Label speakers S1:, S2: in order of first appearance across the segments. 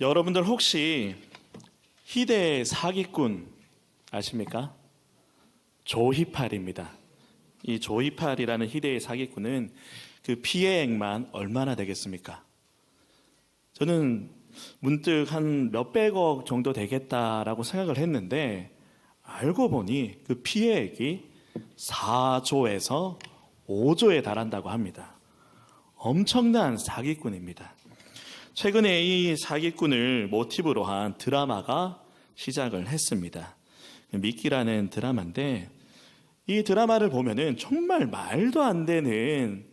S1: 여러분들 혹시 희대의 사기꾼 아십니까? 조희팔입니다. 이 조희팔이라는 희대의 사기꾼은 그 피해액만 얼마나 되겠습니까? 저는 문득 한 몇백억 정도 되겠다라고 생각을 했는데 알고 보니 그 피해액이 4조에서 5조에 달한다고 합니다. 엄청난 사기꾼입니다. 최근에 이 사기꾼을 모티브로 한 드라마가 시작을 했습니다. 미끼라는 드라마인데 이 드라마를 보면은 정말 말도 안 되는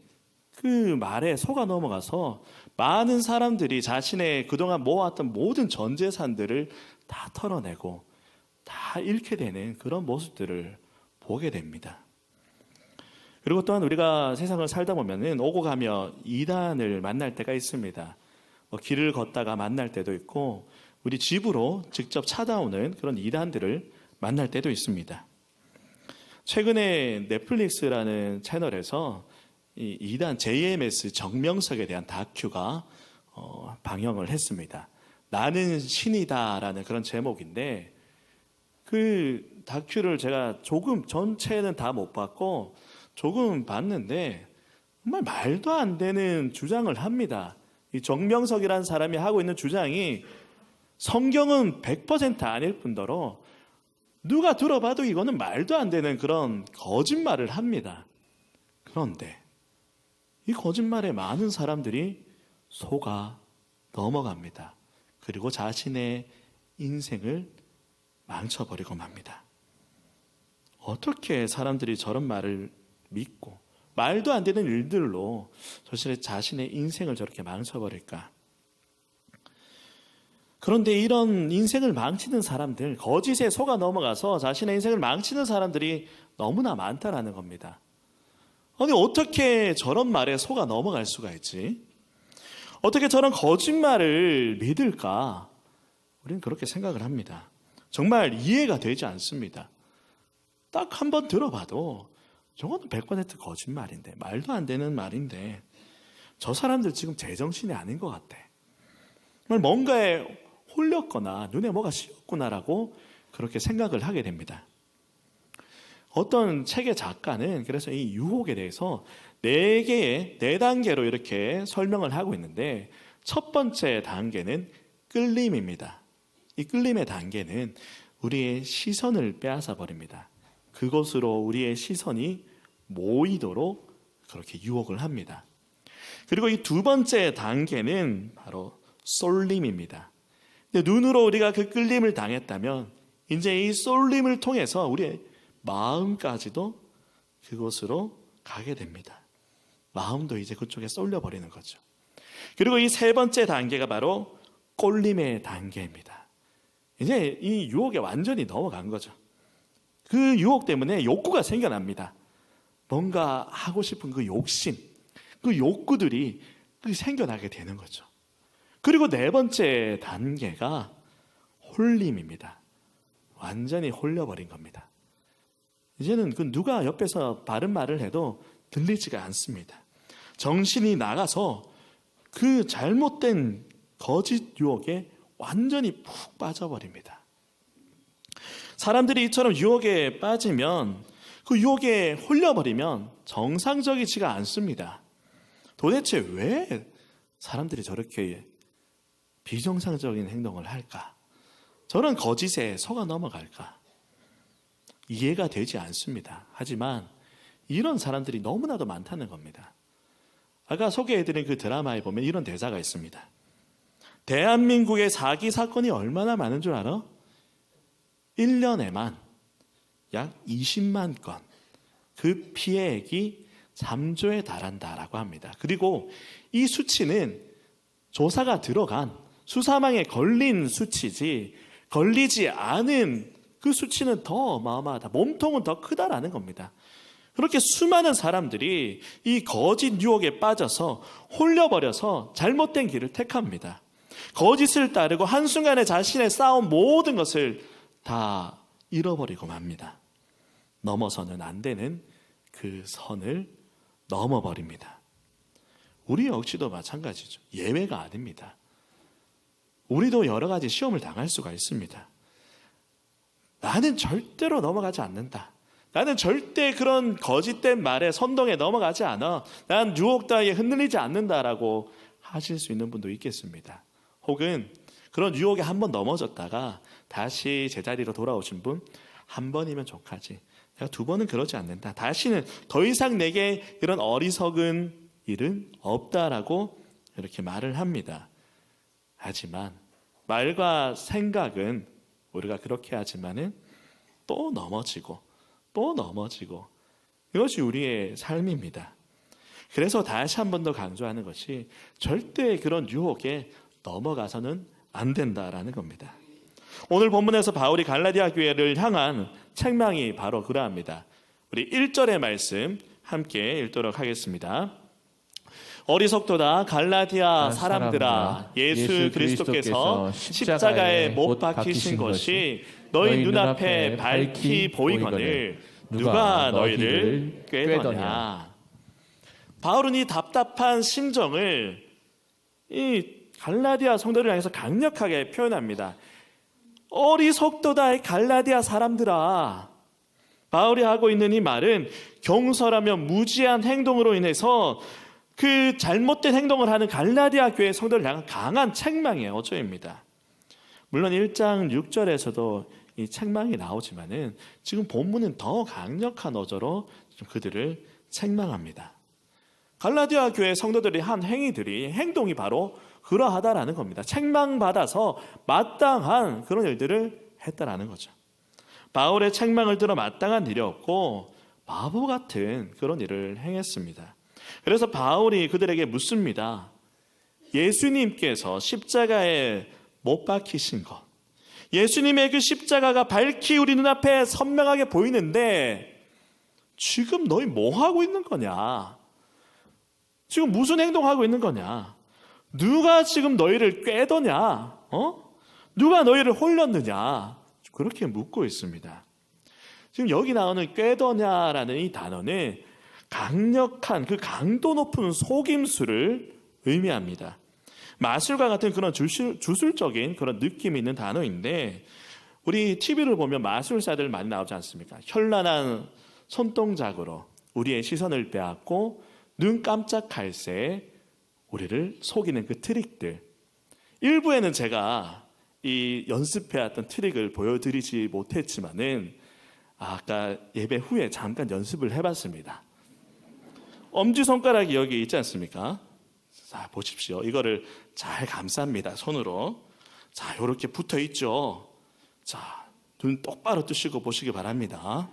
S1: 그 말에 속아 넘어가서 많은 사람들이 자신의 그동안 모아왔던 모든 전 재산들을 다 털어내고 다 잃게 되는 그런 모습들을 보게 됩니다. 그리고 또한 우리가 세상을 살다 보면은 오고 가며 이단을 만날 때가 있습니다. 길을 걷다가 만날 때도 있고 우리 집으로 직접 찾아오는 그런 이단들을 만날 때도 있습니다. 최근에 넷플릭스라는 채널에서 이 이단 JMS 정명석에 대한 다큐가 방영을 했습니다. 나는 신이다라는 그런 제목인데 그 다큐를 제가 조금 전체는 다 못 봤고 조금 봤는데 정말 말도 안 되는 주장을 합니다. 이 정명석이라는 사람이 하고 있는 주장이 성경은 100% 아닐 뿐더러 누가 들어봐도 이거는 말도 안 되는 그런 거짓말을 합니다. 그런데 이 거짓말에 많은 사람들이 속아 넘어갑니다. 그리고 자신의 인생을 망쳐버리고 맙니다. 어떻게 사람들이 저런 말을 믿고 말도 안 되는 일들로 자신의 인생을 저렇게 망쳐버릴까? 그런데 이런 인생을 망치는 사람들, 거짓에 속아 넘어가서 자신의 인생을 망치는 사람들이 너무나 많다라는 겁니다. 아니 어떻게 저런 말에 속아 넘어갈 수가 있지? 어떻게 저런 거짓말을 믿을까? 우리는 그렇게 생각을 합니다. 정말 이해가 되지 않습니다. 딱 한 번 들어봐도 저것도 100% 거짓말인데, 말도 안 되는 말인데 저 사람들 지금 제정신이 아닌 것 같아. 뭔가에 홀렸거나 눈에 뭐가 씌었구나라고 그렇게 생각을 하게 됩니다. 어떤 책의 작가는 그래서 이 유혹에 대해서 4단계로 이렇게 설명을 하고 있는데 첫 번째 단계는 끌림입니다. 이 끌림의 단계는 우리의 시선을 빼앗아 버립니다. 그것으로 우리의 시선이 모이도록 그렇게 유혹을 합니다. 그리고 이 두 번째 단계는 바로 쏠림입니다. 눈으로 우리가 그 끌림을 당했다면 이제 이 쏠림을 통해서 우리의 마음까지도 그곳으로 가게 됩니다. 마음도 이제 그쪽에 쏠려버리는 거죠. 그리고 이 세 번째 단계가 바로 꼴림의 단계입니다. 이제 이 유혹에 완전히 넘어간 거죠. 그 유혹 때문에 욕구가 생겨납니다. 뭔가 하고 싶은 그 욕심, 그 욕구들이 생겨나게 되는 거죠. 그리고 네 번째 단계가 홀림입니다. 완전히 홀려버린 겁니다. 이제는 그 누가 옆에서 바른 말을 해도 들리지가 않습니다. 정신이 나가서 그 잘못된 거짓 유혹에 완전히 푹 빠져버립니다. 사람들이 이처럼 유혹에 빠지면 그 유혹에 홀려버리면 정상적이지가 않습니다. 도대체 왜 사람들이 저렇게 비정상적인 행동을 할까? 저런 거짓에 속아 넘어갈까? 이해가 되지 않습니다. 하지만 이런 사람들이 너무나도 많다는 겁니다. 아까 소개해드린 그 드라마에 보면 이런 대사가 있습니다. 대한민국의 사기 사건이 얼마나 많은 줄 알아? 1년에만 약 20만 건, 그 피해액이 3조에 달한다라고 합니다. 그리고 이 수치는 조사가 들어간 수사망에 걸린 수치지 걸리지 않은 그 수치는 더 어마어마하다. 몸통은 더 크다라는 겁니다. 그렇게 수많은 사람들이 이 거짓 유혹에 빠져서 홀려버려서 잘못된 길을 택합니다. 거짓을 따르고 한순간에 자신의 쌓아온 모든 것을 다 잃어버리고 맙니다. 넘어서는 안 되는 그 선을 넘어버립니다. 우리 역시도 마찬가지죠. 예외가 아닙니다. 우리도 여러 가지 시험을 당할 수가 있습니다. 나는 절대로 넘어가지 않는다. 나는 절대 그런 거짓된 말에 선동에 넘어가지 않아. 난 유혹 따위에 흔들리지 않는다라고 하실 수 있는 분도 있겠습니다. 혹은 그런 유혹에 한번 넘어졌다가 다시 제자리로 돌아오신 분, 한 번이면 족하지. 내가 두 번은 그러지 않는다. 다시는 더 이상 내게 이런 어리석은 일은 없다라고 이렇게 말을 합니다. 하지만 말과 생각은 우리가 그렇게 하지만은 또 넘어지고 이것이 우리의 삶입니다. 그래서 다시 한 번 더 강조하는 것이 절대 그런 유혹에 넘어가서는 안 된다라는 겁니다. 오늘 본문에서 바울이 갈라디아 교회를 향한 책망이 바로 그러합니다. 우리 1절의 말씀 함께 읽도록 하겠습니다. 어리석도다 갈라디아 사람들아, 예수 그리스도께서 십자가에 못 박히신 것이 너희 눈앞에 밝히 보이거늘 누가 너희를 꾀더냐. 바울은 이 답답한 심정을 이 갈라디아 성도를 향해서 강력하게 표현합니다. 어리석도다 갈라디아 사람들아. 바울이 하고 있는 이 말은 경솔하며 무지한 행동으로 인해서 그 잘못된 행동을 하는 갈라디아 교회 성도를 향한 강한 책망의 어조입니다. 물론 1장 6절에서도 이 책망이 나오지만은 지금 본문은 더 강력한 어조로 그들을 책망합니다. 갈라디아 교회 성도들이 한 행동이 바로 그러하다라는 겁니다. 책망받아서 마땅한 그런 일들을 했다라는 거죠. 바울의 책망을 들어 마땅한 일이 없고 바보 같은 그런 일을 행했습니다. 그래서 바울이 그들에게 묻습니다. 예수님께서 십자가에 못 박히신 것, 예수님의 그 십자가가 밝히 우리 눈앞에 선명하게 보이는데 지금 너희 뭐 하고 있는 거냐? 지금 무슨 행동하고 있는 거냐? 누가 지금 너희를 꾀더냐? 누가 너희를 홀렸느냐? 그렇게 묻고 있습니다. 지금 여기 나오는 꾀더냐라는 이 단어는 강력한 그 강도 높은 속임수를 의미합니다. 마술과 같은 그런 주술적인 그런 느낌이 있는 단어인데 우리 TV를 보면 마술사들 많이 나오지 않습니까? 현란한 손동작으로 우리의 시선을 빼앗고 눈 깜짝할 새 우리를 속이는 그 트릭들. 일부에는 제가 이 연습해왔던 트릭을 보여드리지 못했지만은 아까 예배 후에 잠깐 연습을 해봤습니다. 엄지손가락이 여기 있지 않습니까? 자, 보십시오. 이거를 잘 감쌉니다. 손으로. 자, 이렇게 붙어 있죠. 자, 눈 똑바로 뜨시고 보시기 바랍니다.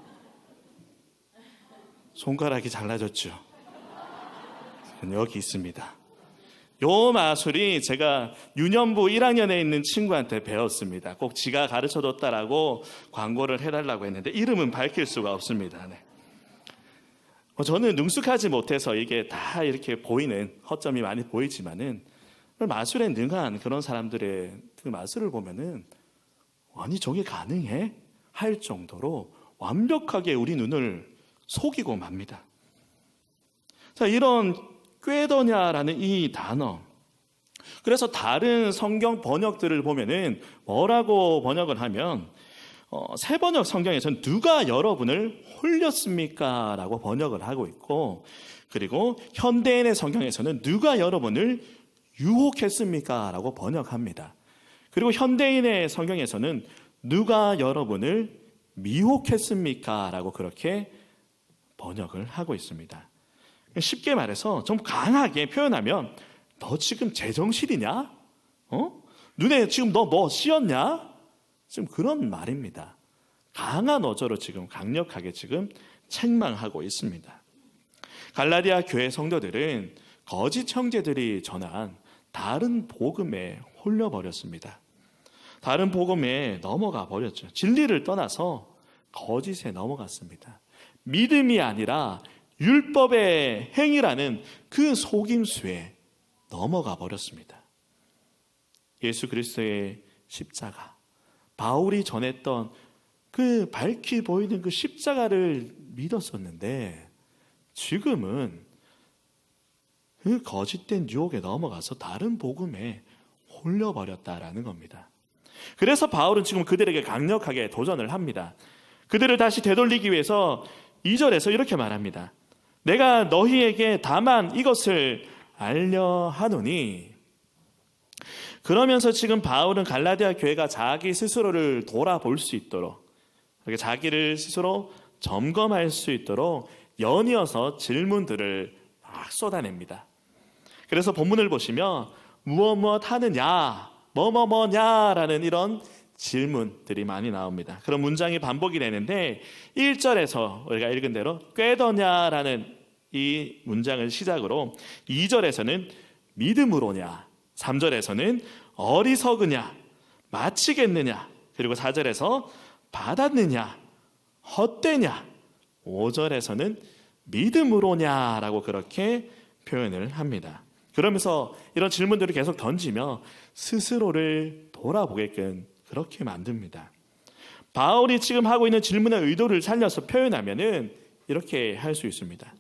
S1: 손가락이 잘라졌죠. 여기 있습니다. 요 마술이 제가 유년부 1학년에 있는 친구한테 배웠습니다. 꼭 지가 가르쳐줬다라고 광고를 해달라고 했는데 이름은 밝힐 수가 없습니다. 네. 저는 능숙하지 못해서 이게 다 이렇게 보이는 허점이 많이 보이지만은 마술에 능한 그런 사람들의 그 마술을 보면은 아니 저게 가능해? 할 정도로 완벽하게 우리 눈을 속이고 맙니다. 자, 이런 꾀더냐라는 이 단어, 그래서 다른 성경 번역들을 보면은 뭐라고 번역을 하면 새 번역 성경에서는 누가 여러분을 홀렸습니까? 라고 번역을 하고 있고, 그리고 현대인의 성경에서는 누가 여러분을 유혹했습니까? 라고 번역합니다. 그리고 현대인의 성경에서는 누가 여러분을 미혹했습니까? 라고 그렇게 번역을 하고 있습니다. 쉽게 말해서 좀 강하게 표현하면 너 지금 제정신이냐? 눈에 지금 너 뭐 씌었냐? 지금 그런 말입니다. 강한 어조로 지금 강력하게 지금 책망하고 있습니다. 갈라디아 교회 성도들은 거짓 형제들이 전한 다른 복음에 홀려버렸습니다. 다른 복음에 넘어가 버렸죠. 진리를 떠나서 거짓에 넘어갔습니다. 믿음이 아니라 율법의 행위라는 그 속임수에 넘어가 버렸습니다. 예수 그리스도의 십자가, 바울이 전했던 그 밝히 보이는 그 십자가를 믿었었는데 지금은 그 거짓된 유혹에 넘어가서 다른 복음에 돌려버렸다라는 겁니다. 그래서 바울은 지금 그들에게 강력하게 도전을 합니다. 그들을 다시 되돌리기 위해서 2절에서 이렇게 말합니다. 내가 너희에게 다만 이것을 알려 하노니. 그러면서 지금 바울은 갈라디아 교회가 자기 스스로를 돌아볼 수 있도록, 이렇게 자기를 스스로 점검할 수 있도록 연이어서 질문들을 막 쏟아냅니다. 그래서 본문을 보시면 무엇 하느냐, 뭐냐라는 이런 질문들이 많이 나옵니다. 그런 문장이 반복이 되는데 1절에서 우리가 읽은 대로 꾀더냐라는 이 문장을 시작으로 2절에서는 믿음으로냐, 3절에서는 어리석으냐, 마치겠느냐, 그리고 4절에서 받았느냐, 헛되냐, 5절에서는 믿음으로냐라고 그렇게 표현을 합니다. 그러면서 이런 질문들을 계속 던지며 스스로를 돌아보게끔 그렇게 만듭니다. 바울이 지금 하고 있는 질문의 의도를 살려서 표현하면은 이렇게 할 수 있습니다.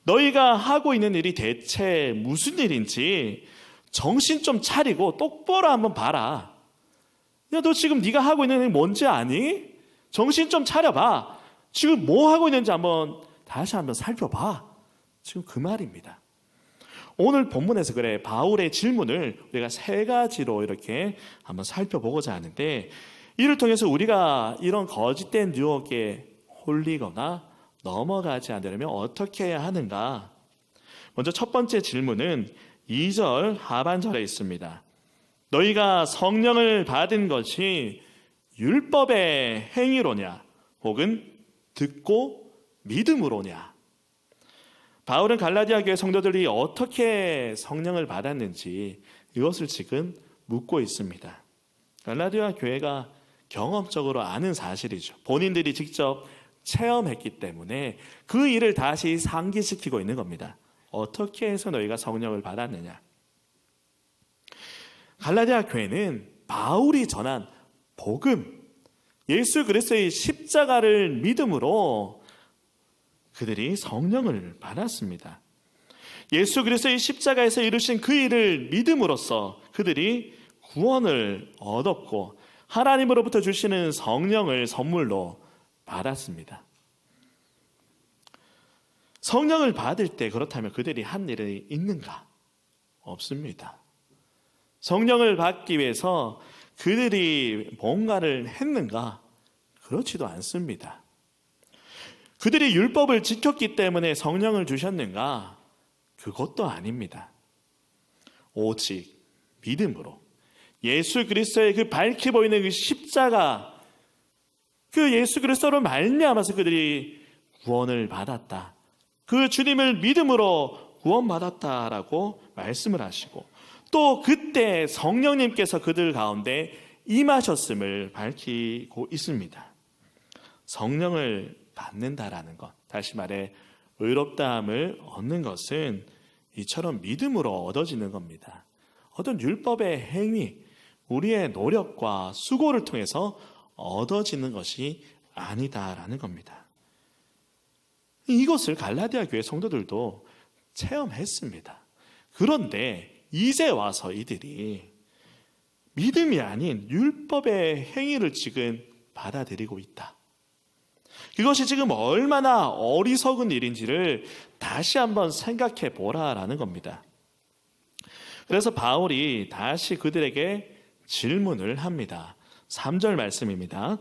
S1: 너희가 하고 있는 일이 대체 무슨 일인지 정신 좀 차리고 똑바로 한번 봐라. 야, 너 지금 네가 하고 있는 일이 뭔지 아니? 정신 좀 차려봐. 지금 뭐 하고 있는지 다시 한번 살펴봐. 지금 그 말입니다. 오늘 본문에서 그래 바울의 질문을 우리가 3가지로 이렇게 한번 살펴보고자 하는데, 이를 통해서 우리가 이런 거짓된 유혹에 홀리거나 넘어가지 않으려면 어떻게 해야 하는가? 먼저 첫 번째 질문은 2절 하반절에 있습니다. 너희가 성령을 받은 것이 율법의 행위로냐 혹은 듣고 믿음으로냐? 바울은 갈라디아 교회 성도들이 어떻게 성령을 받았는지 이것을 지금 묻고 있습니다. 갈라디아 교회가 경험적으로 아는 사실이죠. 본인들이 직접 체험했기 때문에 그 일을 다시 상기시키고 있는 겁니다. 어떻게 해서 너희가 성령을 받았느냐? 갈라디아 교회는 바울이 전한 복음, 예수 그리스도의 십자가를 믿음으로 그들이 성령을 받았습니다. 예수 그리스도의 십자가에서 이루신 그 일을 믿음으로써 그들이 구원을 얻었고 하나님으로부터 주시는 성령을 선물로 받았습니다. 성령을 받을 때 그렇다면 그들이 한 일이 있는가? 없습니다. 성령을 받기 위해서 그들이 뭔가를 했는가? 그렇지도 않습니다. 그들이 율법을 지켰기 때문에 성령을 주셨는가? 그것도 아닙니다. 오직 믿음으로 예수 그리스도의 그 밝히 보이는 그 십자가, 그 예수 그리스도로 말미암아서 그들이 구원을 받았다. 그 주님을 믿음으로 구원받았다라고 말씀을 하시고, 또 그때 성령님께서 그들 가운데 임하셨음을 밝히고 있습니다. 성령을 받는다라는 것, 다시 말해 의롭다함을 얻는 것은 이처럼 믿음으로 얻어지는 겁니다. 어떤 율법의 행위, 우리의 노력과 수고를 통해서 얻어지는 것이 아니다라는 겁니다. 이것을 갈라디아 교회 성도들도 체험했습니다. 그런데 이제 와서 이들이 믿음이 아닌 율법의 행위를 지금 받아들이고 있다. 그것이 지금 얼마나 어리석은 일인지를 다시 한번 생각해 보라라는 겁니다. 그래서 바울이 다시 그들에게 질문을 합니다. 3절 말씀입니다.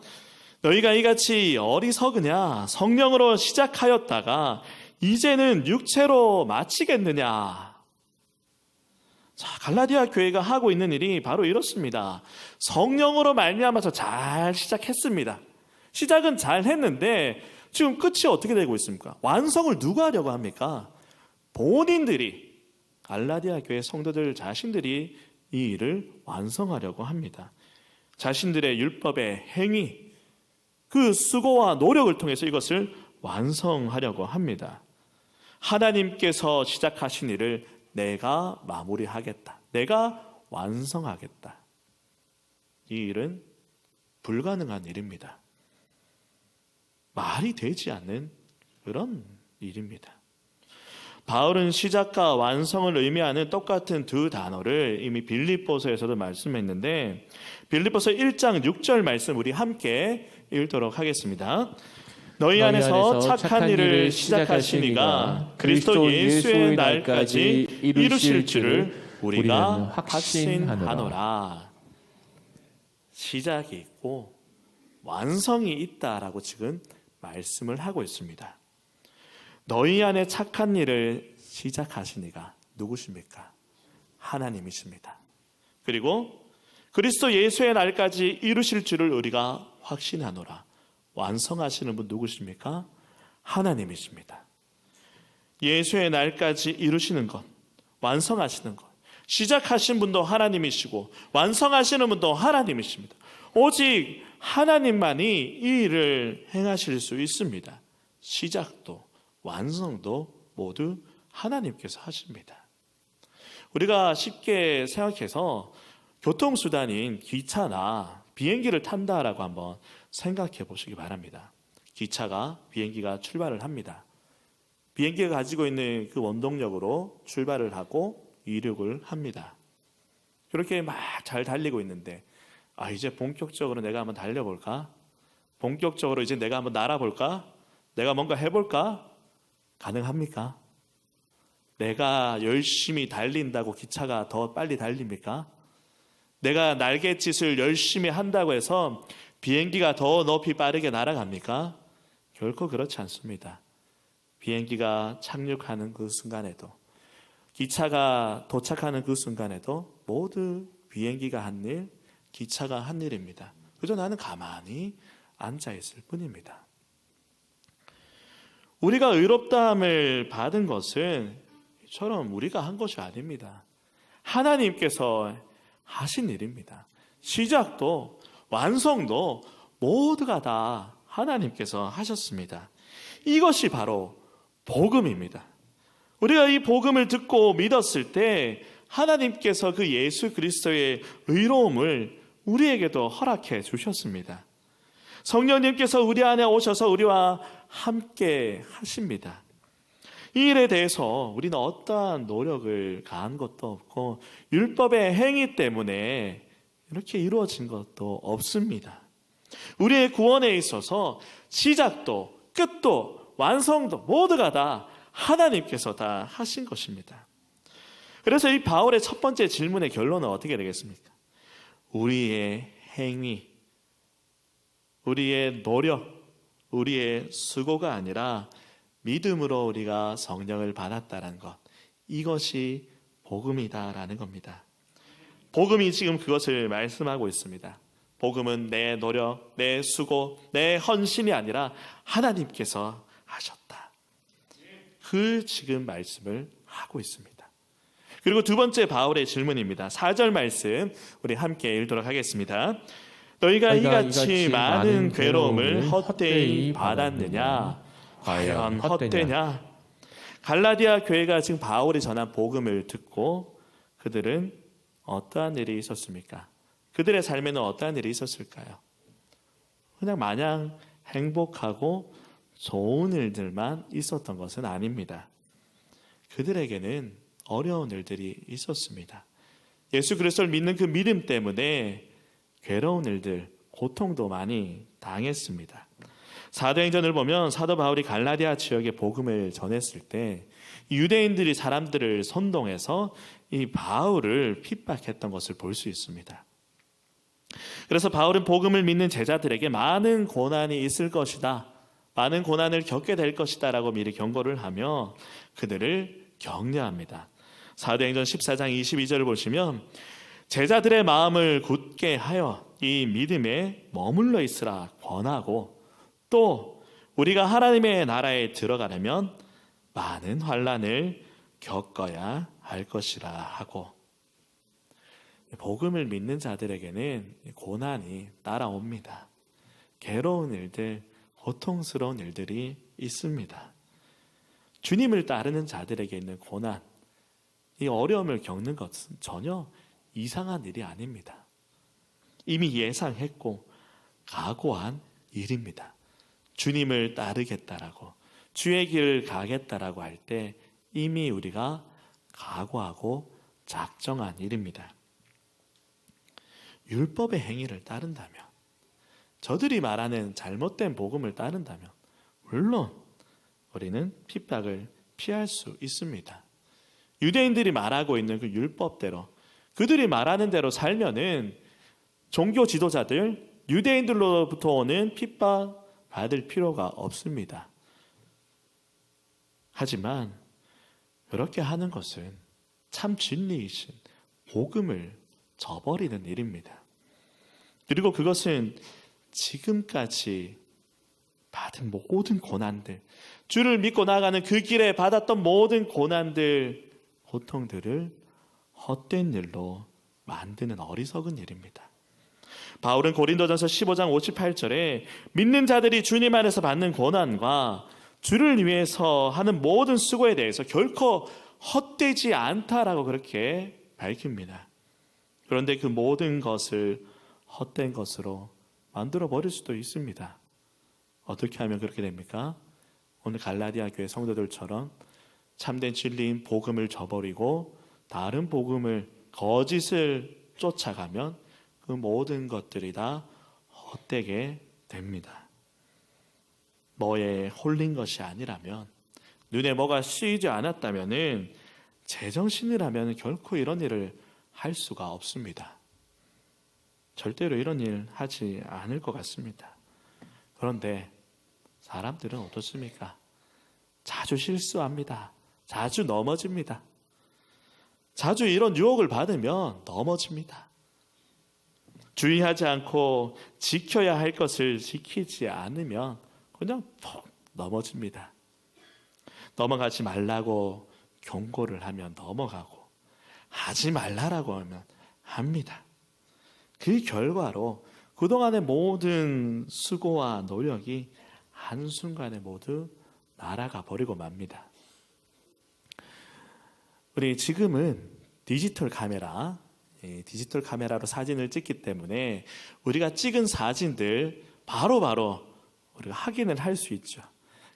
S1: 너희가 이같이 어리석으냐? 성령으로 시작하였다가 이제는 육체로 마치겠느냐? 자, 갈라디아 교회가 하고 있는 일이 바로 이렇습니다. 성령으로 말미암아서 잘 시작했습니다. 시작은 잘 했는데 지금 끝이 어떻게 되고 있습니까? 완성을 누가 하려고 합니까? 본인들이, 갈라디아 교회 성도들 자신들이 이 일을 완성하려고 합니다. 자신들의 율법의 행위, 그 수고와 노력을 통해서 이것을 완성하려고 합니다. 하나님께서 시작하신 일을 내가 마무리하겠다. 내가 완성하겠다. 이 일은 불가능한 일입니다. 말이 되지 않는 그런 일입니다. 바울은 시작과 완성을 의미하는 똑같은 두 단어를 이미 빌립보서에서도 말씀했는데, 빌립보서 1장 6절 말씀 우리 함께 읽도록 하겠습니다. 너희 안에서 착한 일을 시작하시니가 그리스도 예수의 날까지 이루실 줄을 우리가 확신하노라. 시작이 있고 완성이 있다라고 지금 말씀을 하고 있습니다. 너희 안에 착한 일을 시작하시니가 누구십니까? 하나님이십니다. 그리고 그리스도 예수의 날까지 이루실 줄을 우리가 확신하노라. 완성하시는 분 누구십니까? 하나님이십니다. 예수의 날까지 이루시는 것, 완성하시는 것, 시작하신 분도 하나님이시고 완성하시는 분도 하나님이십니다. 오직 하나님만이 이 일을 행하실 수 있습니다. 시작도 완성도 모두 하나님께서 하십니다. 우리가 쉽게 생각해서 교통수단인 기차나 비행기를 탄다라고 한번 생각해 보시기 바랍니다. 기차가 비행기가 출발을 합니다. 비행기가 가지고 있는 그 원동력으로 출발을 하고 이륙을 합니다. 그렇게 막 잘 달리고 있는데 이제 본격적으로 내가 한번 달려볼까? 본격적으로 이제 내가 한번 날아볼까? 내가 뭔가 해볼까? 가능합니까? 내가 열심히 달린다고 기차가 더 빨리 달립니까? 내가 날갯짓을 열심히 한다고 해서 비행기가 더 높이 빠르게 날아갑니까? 결코 그렇지 않습니다. 비행기가 착륙하는 그 순간에도, 기차가 도착하는 그 순간에도 모두 비행기가 한 일, 기차가 한 일입니다. 그저 나는 가만히 앉아있을 뿐입니다. 우리가 의롭다함을 받은 것은 이처럼 우리가 한 것이 아닙니다. 하나님께서 하신 일입니다. 시작도 완성도 모두가 다 하나님께서 하셨습니다. 이것이 바로 복음입니다. 우리가 이 복음을 듣고 믿었을 때 하나님께서 그 예수 그리스도의 의로움을 우리에게도 허락해 주셨습니다. 성령님께서 우리 안에 오셔서 우리와 함께 하십니다. 이 일에 대해서 우리는 어떠한 노력을 가한 것도 없고 율법의 행위 때문에 이렇게 이루어진 것도 없습니다. 우리의 구원에 있어서 시작도 끝도 완성도 모두가 다 하나님께서 다 하신 것입니다. 그래서 이 바울의 첫 번째 질문의 결론은 어떻게 되겠습니까? 우리의 행위, 우리의 노력, 우리의 수고가 아니라 믿음으로 우리가 성령을 받았다는 것, 이것이 복음이다라는 겁니다. 복음이 지금 그것을 말씀하고 있습니다. 복음은 내 노력, 내 수고, 내 헌신이 아니라 하나님께서 하셨다. 그 지금 말씀을 하고 있습니다. 그리고 두 번째 바울의 질문입니다. 4절 말씀 우리 함께 읽도록 하겠습니다. 너희가 이같이 많은 괴로움을 헛되이 받았느냐? 과연 헛되냐? 갈라디아 교회가 지금 바울이 전한 복음을 듣고 그들은 어떠한 일이 있었습니까? 그들의 삶에는 어떠한 일이 있었을까요? 그냥 마냥 행복하고 좋은 일들만 있었던 것은 아닙니다. 그들에게는 어려운 일들이 있었습니다. 예수 그리스도를 믿는 그 믿음 때문에 괴로운 일들, 고통도 많이 당했습니다. 사도행전을 보면 사도 바울이 갈라디아 지역에 복음을 전했을 때 유대인들이 사람들을 선동해서 이 바울을 핍박했던 것을 볼 수 있습니다. 그래서 바울은 복음을 믿는 제자들에게 많은 고난이 있을 것이다, 많은 고난을 겪게 될 것이다 라고 미리 경고를 하며 그들을 격려합니다. 사도행전 14장 22절을 보시면 제자들의 마음을 굳게 하여 이 믿음에 머물러 있으라 권하고, 또 우리가 하나님의 나라에 들어가려면 많은 환난을 겪어야 할 것이라 하고, 복음을 믿는 자들에게는 고난이 따라옵니다. 괴로운 일들, 고통스러운 일들이 있습니다. 주님을 따르는 자들에게 있는 고난, 이 어려움을 겪는 것은 전혀 이상한 일이 아닙니다. 이미 예상했고 각오한 일입니다. 주님을 따르겠다라고, 주의 길을 가겠다라고 할 때 이미 우리가 각오하고 작정한 일입니다. 율법의 행위를 따른다면, 저들이 말하는 잘못된 복음을 따른다면 물론 우리는 핍박을 피할 수 있습니다. 유대인들이 말하고 있는 그 율법대로, 그들이 말하는 대로 살면은 종교 지도자들, 유대인들로부터 오는 핍박 받을 필요가 없습니다. 하지만 그렇게 하는 것은 참 진리이신 복음을 저버리는 일입니다. 그리고 그것은 지금까지 받은 모든 고난들, 주를 믿고 나아가는 그 길에 받았던 모든 고난들, 고통들을 헛된 일로 만드는 어리석은 일입니다. 바울은 고린도전서 15장 58절에 믿는 자들이 주님 안에서 받는 고난과 주를 위해서 하는 모든 수고에 대해서 결코 헛되지 않다라고 그렇게 밝힙니다. 그런데 그 모든 것을 헛된 것으로 만들어 버릴 수도 있습니다. 어떻게 하면 그렇게 됩니까? 오늘 갈라디아 교회 성도들처럼 참된 진리인 복음을 저버리고 다른 복음을, 거짓을 쫓아가면 그 모든 것들이 다 헛되게 됩니다. 뭐에 홀린 것이 아니라면, 눈에 뭐가 씌이지 않았다면 제정신이라면 결코 이런 일을 할 수가 없습니다. 절대로 이런 일 하지 않을 것 같습니다. 그런데 사람들은 어떻습니까? 자주 실수합니다. 자주 넘어집니다. 자주 이런 유혹을 받으면 넘어집니다. 주의하지 않고 지켜야 할 것을 지키지 않으면 그냥 푹 넘어집니다. 넘어가지 말라고 경고를 하면 넘어가고, 하지 말라라고 하면 합니다. 그 결과로 그동안의 모든 수고와 노력이 한순간에 모두 날아가 버리고 맙니다. 우리 지금은 디지털 카메라로 사진을 찍기 때문에 우리가 찍은 사진들 바로바로 우리가 확인을 할 수 있죠.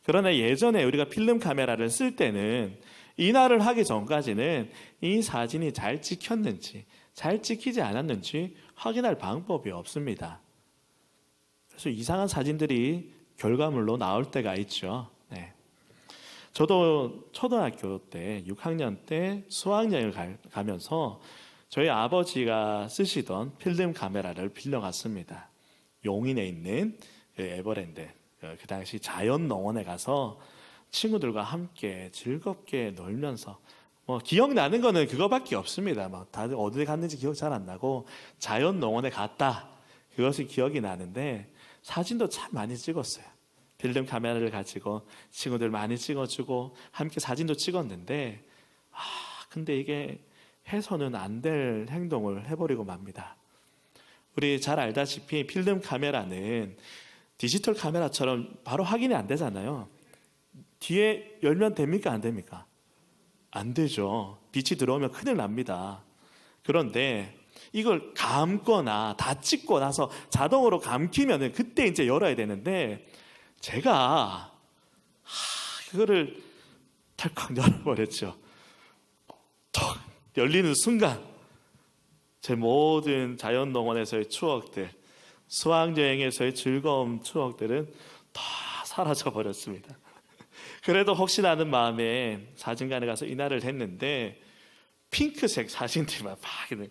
S1: 그러나 예전에 우리가 필름 카메라를 쓸 때는 이날을 하기 전까지는 이 사진이 잘 찍혔는지 잘 찍히지 않았는지 확인할 방법이 없습니다. 그래서 이상한 사진들이 결과물로 나올 때가 있죠. 네. 저도 초등학교 때 6학년 때 수학여행을 가면서 저희 아버지가 쓰시던 필름 카메라를 빌려갔습니다. 용인에 있는 에버랜드, 그 당시 자연농원에 가서 친구들과 함께 즐겁게 놀면서 기억나는 거는 그거밖에 없습니다. 다들 어디 갔는지 기억 잘 안 나고 자연농원에 갔다, 그것이 기억이 나는데 사진도 참 많이 찍었어요. 필름 카메라를 가지고 친구들 많이 찍어주고 함께 사진도 찍었는데 근데 이게 해서는 안 될 행동을 해버리고 맙니다. 우리 잘 알다시피 필름 카메라는 디지털 카메라처럼 바로 확인이 안 되잖아요. 뒤에 열면 됩니까? 안 됩니까? 안 되죠. 빛이 들어오면 큰일 납니다. 그런데 이걸 감거나 다 찍고 나서 자동으로 감기면 그때 이제 열어야 되는데, 제가 그거를 탁 열어버렸죠. 턱 열리는 순간 제 모든 자연농원에서의 추억들, 수학여행에서의 즐거운 추억들은 다 사라져버렸습니다. 그래도 혹시나 하는 마음에 사진관에 가서 이날을 했는데 핑크색 사진들만 막,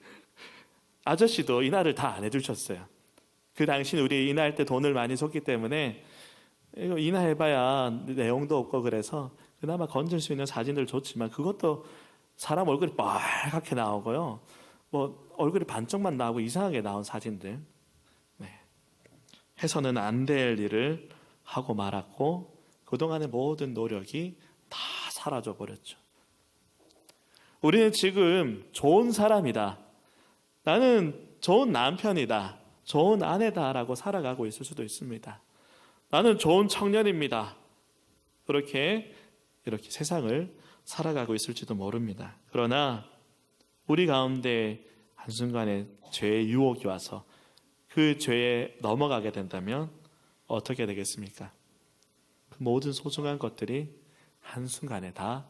S1: 아저씨도 이날을 다 안 해주셨어요. 그 당시는 우리 이날 때 돈을 많이 줬기 때문에 이거 인화해봐야 내용도 없고, 그래서 그나마 건질 수 있는 사진들 줬지만 그것도 사람 얼굴이 빨갛게 나오고요, 얼굴이 반쪽만 나오고 이상하게 나온 사진들, 해서는 안 될 일을 하고 말았고 그동안의 모든 노력이 다 사라져 버렸죠. 우리는 지금 좋은 사람이다, 나는 좋은 남편이다, 좋은 아내다라고 살아가고 있을 수도 있습니다. 나는 좋은 청년입니다, 이렇게 세상을 살아가고 있을지도 모릅니다. 그러나 우리 가운데 한순간에 죄의 유혹이 와서 그 죄에 넘어가게 된다면 어떻게 되겠습니까? 그 모든 소중한 것들이 한순간에 다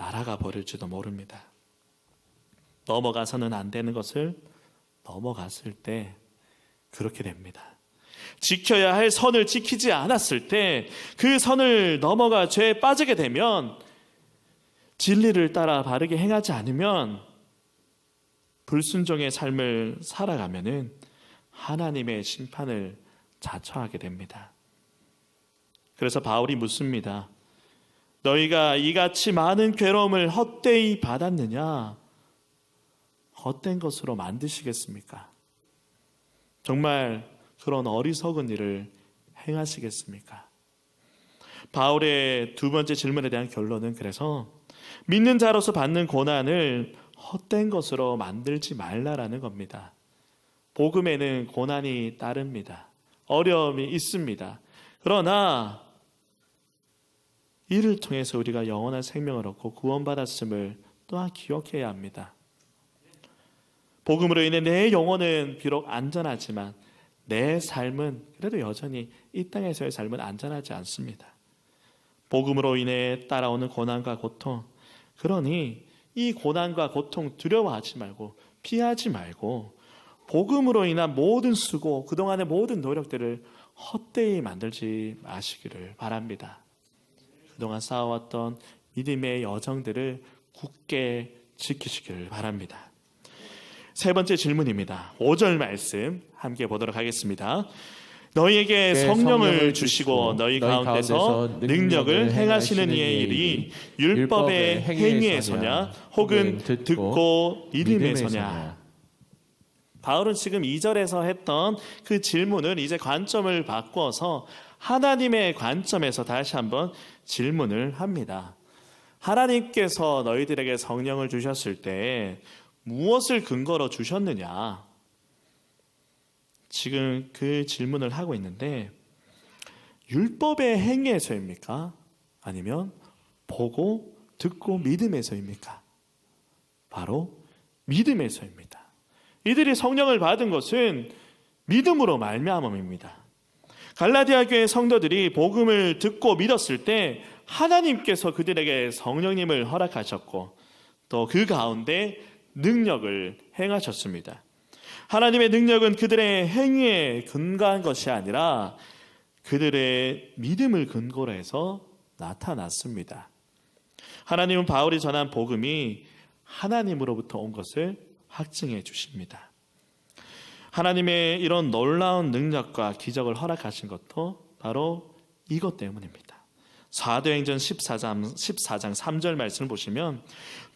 S1: 날아가 버릴지도 모릅니다. 넘어가서는 안 되는 것을 넘어갔을 때 그렇게 됩니다. 지켜야 할 선을 지키지 않았을 때, 그 선을 넘어가 죄에 빠지게 되면, 진리를 따라 바르게 행하지 않으면, 불순종의 삶을 살아가면은 하나님의 심판을 자처하게 됩니다. 그래서 바울이 묻습니다. 너희가 이같이 많은 괴로움을 헛되이 받았느냐? 헛된 것으로 만드시겠습니까? 정말 그런 어리석은 일을 행하시겠습니까? 바울의 두 번째 질문에 대한 결론은 그래서 믿는 자로서 받는 고난을 헛된 것으로 만들지 말라라는 겁니다. 복음에는 고난이 따릅니다. 어려움이 있습니다. 그러나 이를 통해서 우리가 영원한 생명을 얻고 구원받았음을 또한 기억해야 합니다. 복음으로 인해 내 영혼은 비록 안전하지만 내 삶은 그래도 여전히 이 땅에서의 삶은 안전하지 않습니다. 복음으로 인해 따라오는 고난과 고통, 그러니 이 고난과 고통 두려워하지 말고 피하지 말고 복음으로 인한 모든 수고, 그동안의 모든 노력들을 헛되이 만들지 마시기를 바랍니다. 그동안 쌓아왔던 믿음의 여정들을 굳게 지키시기를 바랍니다. 세 번째 질문입니다. 5절 말씀 함께 보도록 하겠습니다. 너희에게 성령을 주시고 너희 가운데서 능력을 행하시는 이의 일이 율법의 행위에서냐 혹은 듣고 믿음에서냐. 바울은 지금 2절에서 했던 그 질문을 이제 관점을 바꿔서 하나님의 관점에서 다시 한번 질문을 합니다. 하나님께서 너희들에게 성령을 주셨을 때 무엇을 근거로 주셨느냐? 지금 그 질문을 하고 있는데, 율법의 행위에서입니까? 아니면 보고 듣고 믿음에서입니까? 바로 믿음에서입니다. 이들이 성령을 받은 것은 믿음으로 말미암음입니다. 갈라디아 교회 성도들이 복음을 듣고 믿었을 때 하나님께서 그들에게 성령님을 허락하셨고 또 그 가운데 능력을 행하셨습니다. 하나님의 능력은 그들의 행위에 근거한 것이 아니라 그들의 믿음을 근거로 해서 나타났습니다. 하나님은 바울이 전한 복음이 하나님으로부터 온 것을 확증해 주십니다. 하나님의 이런 놀라운 능력과 기적을 허락하신 것도 바로 이것 때문입니다. 사도행전 14장 3절 말씀을 보시면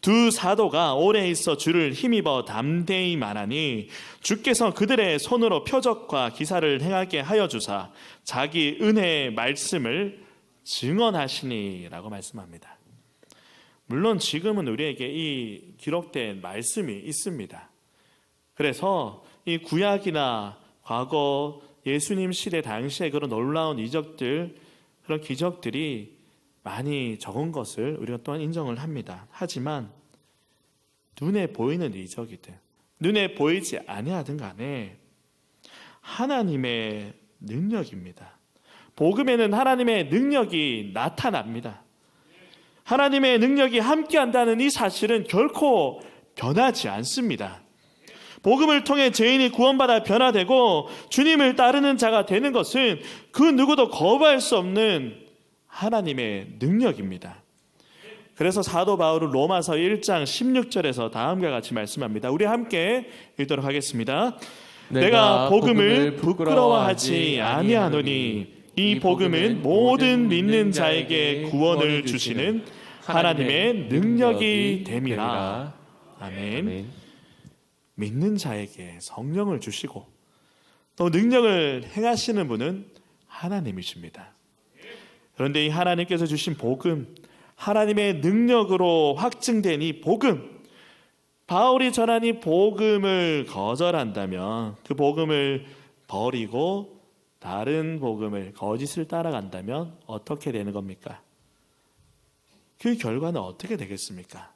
S1: 두 사도가 오래 있어 주를 힘입어 담대히 말하니 주께서 그들의 손으로 표적과 기사를 행하게 하여 주사 자기 은혜의 말씀을 증언하시니라고 말씀합니다. 물론 지금은 우리에게 이 기록된 말씀이 있습니다. 그래서 이 구약이나 과거 예수님 시대 당시에 그런 놀라운 이적들, 그런 기적들이 많이 적은 것을 우리가 또한 인정을 합니다. 하지만 눈에 보이는 이적이든 눈에 보이지 아니하든 간에 하나님의 능력입니다. 복음에는 하나님의 능력이 나타납니다. 하나님의 능력이 함께한다는 이 사실은 결코 변하지 않습니다. 복음을 통해 죄인이 구원받아 변화되고 주님을 따르는 자가 되는 것은 그 누구도 거부할 수 없는 하나님의 능력입니다. 그래서 사도 바울은 로마서 1장 16절에서 다음과 같이 말씀합니다. 우리 함께 읽도록 하겠습니다. 내가 복음을 부끄러워하지 아니하노니 이 복음은 모든 믿는 자에게 구원을 주시는 하나님의 능력이 됨이라. 아멘. 믿는 자에게 성령을 주시고 또 능력을 행하시는 분은 하나님이십니다. 그런데 이 하나님께서 주신 복음, 하나님의 능력으로 확증된 이 복음, 바울이 전한 이 복음을 거절한다면, 그 복음을 버리고 다른 복음을, 거짓을 따라간다면 어떻게 되는 겁니까? 그 결과는 어떻게 되겠습니까?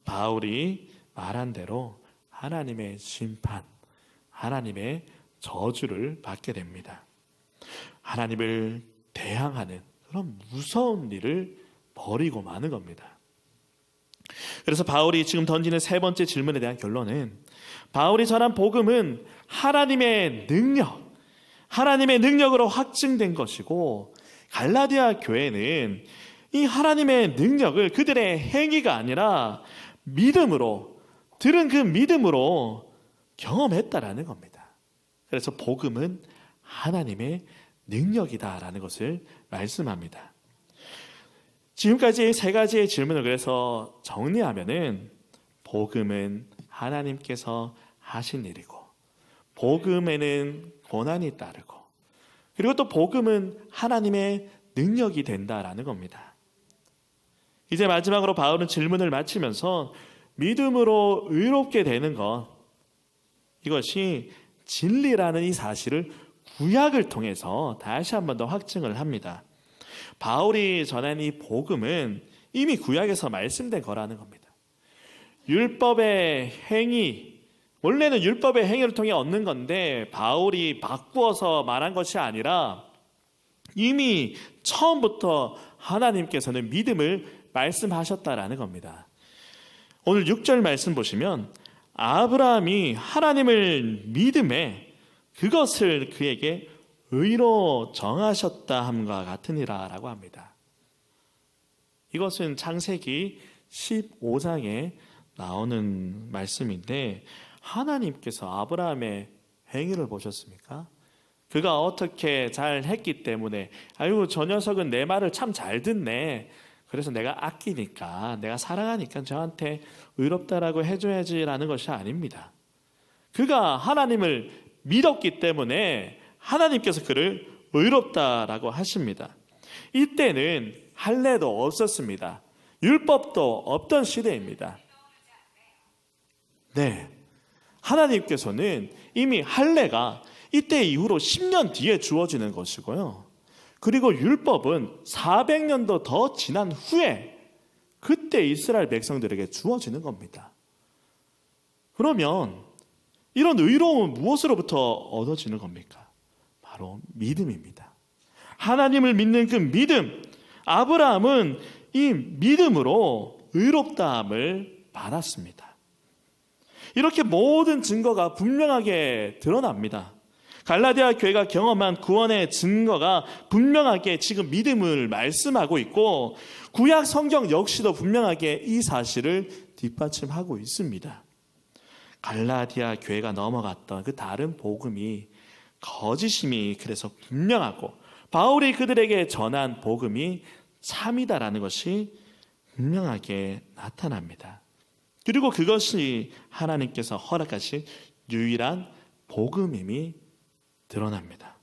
S1: 바울이 말한 대로 하나님의 심판, 하나님의 저주를 받게 됩니다. 하나님을 대항하는 그런 무서운 일을 버리고 마는 겁니다. 그래서 바울이 지금 던지는 세 번째 질문에 대한 결론은, 바울이 전한 복음은 하나님의 능력으로 확증된 것이고, 갈라디아 교회는 이 하나님의 능력을 그들의 행위가 아니라 믿음으로, 들은 그 믿음으로 경험했다라는 겁니다. 그래서 복음은 하나님의 능력이다라는 것을 말씀합니다. 지금까지 세 가지의 질문을 그래서 정리하면은, 복음은 하나님께서 하신 일이고, 복음에는 고난이 따르고, 그리고 또 복음은 하나님의 능력이 된다라는 겁니다. 이제 마지막으로 바울은 질문을 마치면서 믿음으로 의롭게 되는 것, 이것이 진리라는 이 사실을 구약을 통해서 다시 한 번 더 확증을 합니다. 바울이 전한 이 복음은 이미 구약에서 말씀된 거라는 겁니다. 율법의 행위, 원래는 율법의 행위를 통해 얻는 건데 바울이 바꾸어서 말한 것이 아니라 이미 처음부터 하나님께서는 믿음을 말씀하셨다라는 겁니다. 오늘 6절 말씀 보시면, 아브라함이 하나님을 믿음에 그것을 그에게 의로 정하셨다 함과 같으니라 라고 합니다. 이것은 창세기 15장에 나오는 말씀인데, 하나님께서 아브라함의 행위를 보셨습니까? 그가 어떻게 잘 했기 때문에, 아이고 저 녀석은 내 말을 참 잘 듣네, 그래서 내가 아끼니까, 내가 사랑하니까 저한테 의롭다라고 해줘야지라는 것이 아닙니다. 그가 하나님을 믿었기 때문에 하나님께서 그를 의롭다라고 하십니다. 이때는 할례도 없었습니다. 율법도 없던 시대입니다. 네, 하나님께서는 이미 할례가 이때 이후로 10년 뒤에 주어지는 것이고요, 그리고 율법은 400년도 더 지난 후에 그때 이스라엘 백성들에게 주어지는 겁니다. 그러면 이런 의로움은 무엇으로부터 얻어지는 겁니까? 바로 믿음입니다. 하나님을 믿는 그 믿음, 아브라함은 이 믿음으로 의롭다함을 받았습니다. 이렇게 모든 증거가 분명하게 드러납니다. 갈라디아 교회가 경험한 구원의 증거가 분명하게 지금 믿음을 말씀하고 있고, 구약 성경 역시도 분명하게 이 사실을 뒷받침하고 있습니다. 갈라디아 교회가 넘어갔던 그 다른 복음이 거짓임이 그래서 분명하고, 바울이 그들에게 전한 복음이 참이다라는 것이 분명하게 나타납니다. 그리고 그것이 하나님께서 허락하신 유일한 복음임이 드러납니다.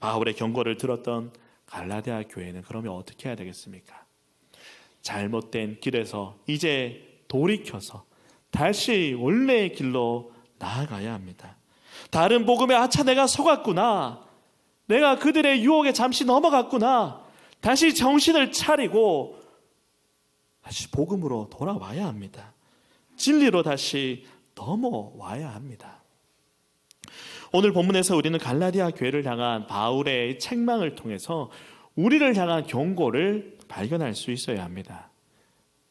S1: 바울의 경고를 들었던 갈라디아 교회는 그러면 어떻게 해야 되겠습니까? 잘못된 길에서 이제 돌이켜서 다시 원래의 길로 나아가야 합니다. 다른 복음에 아차 내가 속았구나, 내가 그들의 유혹에 잠시 넘어갔구나, 다시 정신을 차리고 다시 복음으로 돌아와야 합니다. 진리로 다시 넘어와야 합니다. 오늘 본문에서 우리는 갈라디아 교회를 향한 바울의 책망을 통해서 우리를 향한 경고를 발견할 수 있어야 합니다.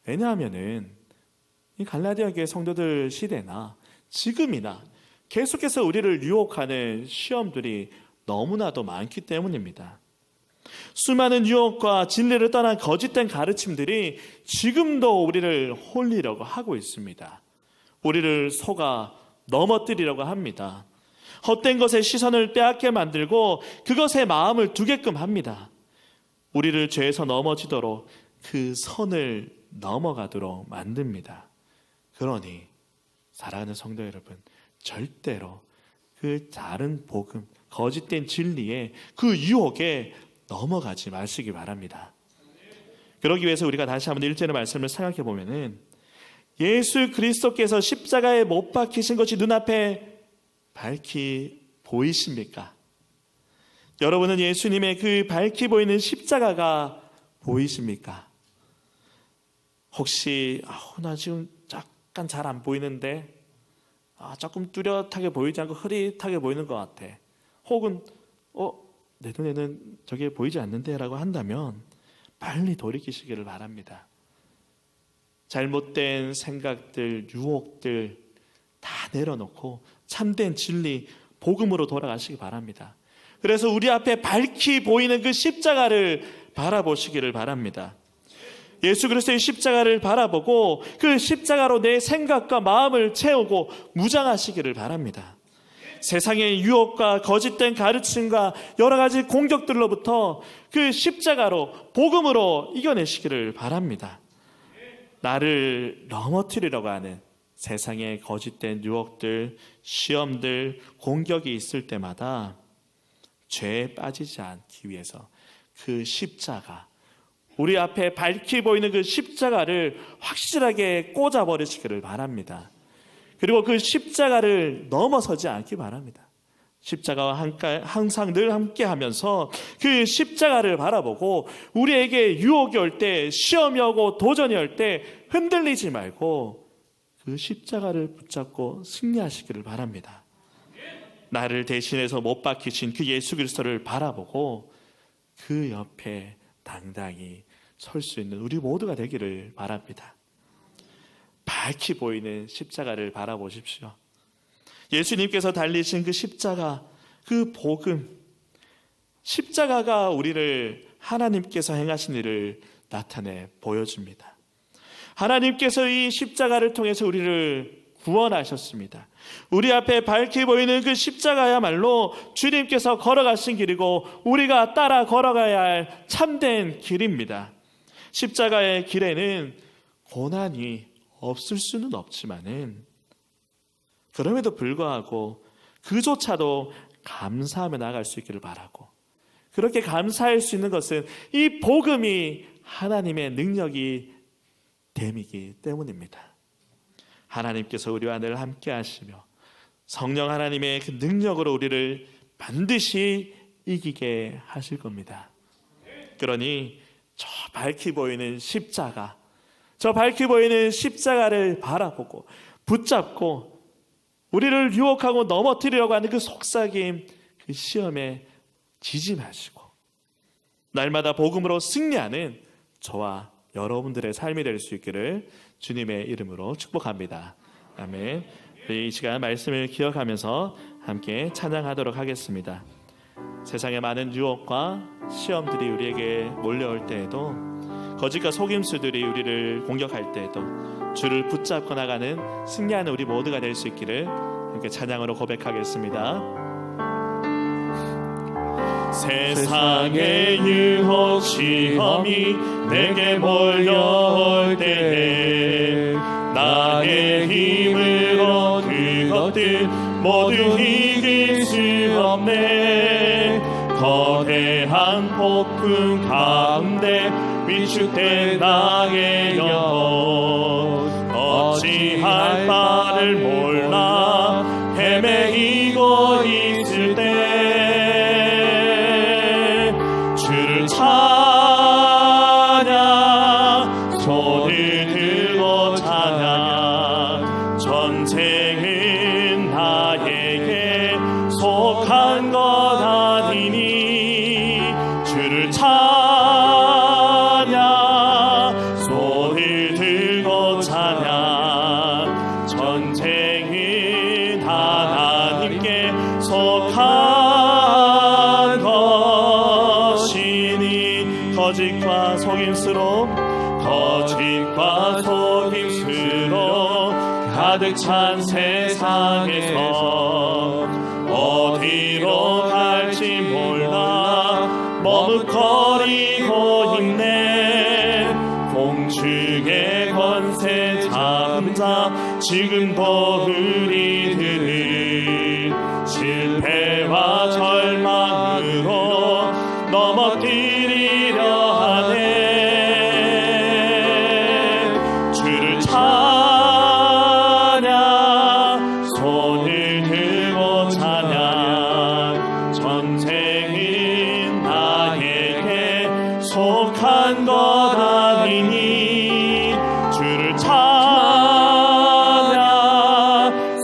S1: 왜냐하면은 이 갈라디아 교회 성도들 시대나 지금이나 계속해서 우리를 유혹하는 시험들이 너무나도 많기 때문입니다. 수많은 유혹과 진리를 떠난 거짓된 가르침들이 지금도 우리를 홀리려고 하고 있습니다. 우리를 속아 넘어뜨리려고 합니다. 헛된 것에 시선을 빼앗게 만들고 그것에 마음을 두게끔 합니다. 우리를 죄에서 넘어지도록 그 선을 넘어가도록 만듭니다. 그러니 사랑하는 성도 여러분, 절대로 그 다른 복음, 거짓된 진리에 그 유혹에 넘어가지 마시기 바랍니다. 그러기 위해서 우리가 다시 한번 1절의 말씀을 생각해 보면은, 예수 그리스도께서 십자가에 못 박히신 것이 눈앞에 밝히 보이십니까? 여러분은 예수님의 그 밝히 보이는 십자가가 보이십니까? 혹시 나 지금 약간 잘 안 보이는데, 조금 뚜렷하게 보이지 않고 흐릿하게 보이는 것 같아, 혹은 내 눈에는 저게 보이지 않는데 라고 한다면 빨리 돌이키시기를 바랍니다. 잘못된 생각들, 유혹들 다 내려놓고 참된 진리, 복음으로 돌아가시기 바랍니다. 그래서 우리 앞에 밝히 보이는 그 십자가를 바라보시기를 바랍니다. 예수 그리스도의 십자가를 바라보고 그 십자가로 내 생각과 마음을 채우고 무장하시기를 바랍니다. 세상의 유혹과 거짓된 가르침과 여러 가지 공격들로부터 그 십자가로, 복음으로 이겨내시기를 바랍니다. 나를 넘어뜨리려고 하는 세상의 거짓된 유혹들, 시험들, 공격이 있을 때마다 죄에 빠지지 않기 위해서 그 십자가, 우리 앞에 밝히 보이는 그 십자가를 확실하게 꽂아버리시기를 바랍니다. 그리고 그 십자가를 넘어서지 않기 바랍니다. 십자가와 항상 늘 함께 하면서 그 십자가를 바라보고 우리에게 유혹이 올 때, 시험이 오고 도전이 올 때 흔들리지 말고 그 십자가를 붙잡고 승리하시기를 바랍니다. 나를 대신해서 못 박히신 그 예수 그리스도를 바라보고 그 옆에 당당히 설 수 있는 우리 모두가 되기를 바랍니다. 밝히 보이는 십자가를 바라보십시오. 예수님께서 달리신 그 십자가, 그 복음, 십자가가 우리를 하나님께서 행하신 일을 나타내 보여줍니다. 하나님께서 이 십자가를 통해서 우리를 구원하셨습니다. 우리 앞에 밝히 보이는 그 십자가야말로 주님께서 걸어가신 길이고 우리가 따라 걸어가야 할 참된 길입니다. 십자가의 길에는 고난이 없을 수는 없지만은 그럼에도 불구하고 그조차도 감사하며 나아갈 수 있기를 바라고, 그렇게 감사할 수 있는 것은 이 복음이 하나님의 능력이 됨이기 때문입니다. 하나님께서 우리와 늘 함께 하시며 성령 하나님의 그 능력으로 우리를 반드시 이기게 하실 겁니다. 그러니 저 밝히 보이는 십자가, 저 밝히 보이는 십자가를 바라보고 붙잡고 우리를 유혹하고 넘어뜨리려고 하는 그 속삭임, 그 시험에 지지 마시고 날마다 복음으로 승리하는 저와 여러분들의 삶이 될 수 있기를 주님의 이름으로 축복합니다. 아멘. 이 시간 말씀을 기억하면서 함께 찬양하도록 하겠습니다. 세상의 많은 유혹과 시험들이 우리에게 몰려올 때에도, 거짓과 속임수들이 우리를 공격할 때에도 주를 붙잡고 나가는 승리하는 우리 모두가 될 수 있기를 함께 찬양으로 고백하겠습니다. 세상의 유혹 시험이 내게 몰려올 때에 나의 힘으로 그것들 모두 이길 수 없네. 거대한 폭풍 가운데 위축된 나의 영혼 어찌할 바를 몰라 헤매이고 있을 때 주를 찬양, 손을 들고 찬양. 전쟁은 나에게 속한 것 아니니 주를 찬양, 손을 들고 찬양. 전쟁은 하나님께 속한 것이니 거짓과 속임수로 가득 찬 세상에서 어디로 갈지 몰라 머뭇거리고 있네. 공중의 권세 잡은 자 지금도 우리들을 실패와 절망으로 넘어뜨리려 하네. 주를 찬양, 손을 들고 찬양. 전쟁은 나에게 속한 것 아니니 주를 찬양,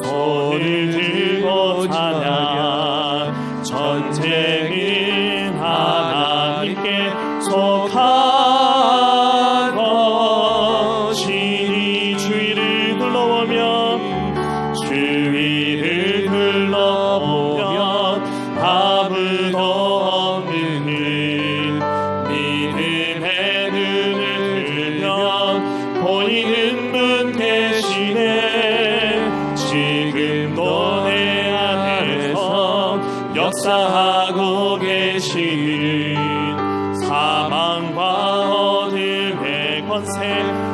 S1: 손을 들고 찬양. 전쟁은 하나님께 속한 것이니 수도 없는 일 믿음의 눈을 들면 보이는 분 계시네. 지금도 내 안에서 역사하고 계신 사망과 어둠의 권세